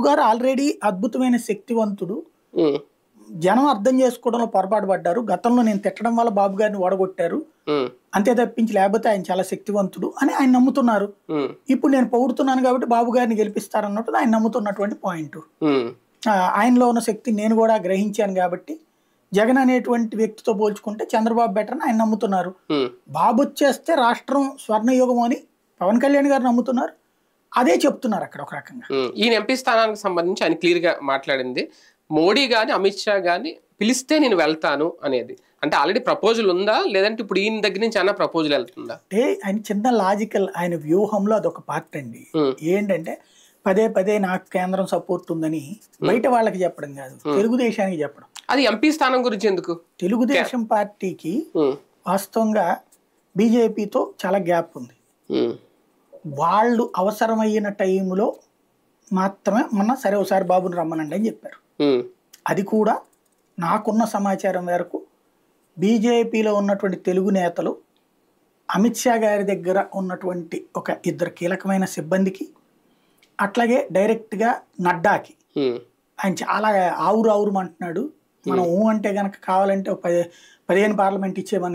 గారు ఆల్రెడీ అద్భుతమైన శక్తివంతుడు. ఉమ్, జనం అర్థం చేసుకోవడంలో పొరపాటు పడ్డారు. గతంలో నేను తిట్టడం వల్ల బాబు గారిని ఓడగొట్టారు, ఉమ్, అంతే తప్పించి లేకపోతే ఆయన చాలా శక్తివంతుడు అని ఆయన నమ్ముతున్నారు. ఉమ్, ఇప్పుడు నేను పొగుడుతున్నాను కాబట్టి బాబు గారిని గెలిపిస్తారన్నట్టు ఆయన నమ్ముతున్నటువంటి పాయింట్. ఉమ్, ఆయనలో ఉన్న శక్తి నేను కూడా గ్రహించాను కాబట్టి జగన్ అనేటువంటి వ్యక్తితో పోల్చుకుంటే చంద్రబాబు బెటర్ అని ఆయన నమ్ముతున్నారు. ఉమ్, బాబు వచ్చేస్తే రాష్ట్రం స్వర్ణయుగం అని పవన్ కళ్యాణ్ గారు నమ్ముతున్నారు. అదే చెప్తున్నారు అక్కడ ఒక రకంగా. ఈయన ఎంపీ స్థానానికి సంబంధించి ఆయన క్లియర్ గా మాట్లాడింది, మోడీ గాని అమిత్ షా గాని పిలిస్తే నేను వెళ్తాను అనేది. అంటే ఆల్రెడీ ప్రపోజల్ ఉందా, లేదంటే ఇప్పుడు ఈయన దగ్గర నుంచి అన్న ప్రపోజల్ వెళ్తుందా? అంటే ఆయన చిన్న లాజికల్, ఆయన వ్యూహంలో అదొక పార్ట్ అండి. ఏంటంటే పదే పదే నాకు కేంద్రం సపోర్ట్ ఉందని బయట వాళ్ళకి చెప్పడం కాదు, తెలుగుదేశానికి చెప్పడం. అది ఎంపీ స్థానం గురించి ఎందుకు? తెలుగుదేశం పార్టీకి వాస్తవంగా బీజేపీతో చాలా గ్యాప్ ఉంది. వాళ్ళు అవసరమైన టైంలో మాత్రమే మొన్న సరే ఒకసారి బాబుని రమ్మనండి అని చెప్పారు. అది కూడా నాకున్న సమాచారం మేరకు బీజేపీలో ఉన్నటువంటి తెలుగు నేతలు అమిత్ షా గారి దగ్గర ఉన్నటువంటి ఒక ఇద్దరు కీలకమైన సిబ్బందికి, అట్లాగే డైరెక్ట్గా నడ్డాకి, ఆయన చాలా ఆవురు అంటున్నాడు. మనం అంటే గనక కావాలంటే 15 పార్లమెంట్ ఇచ్చేమని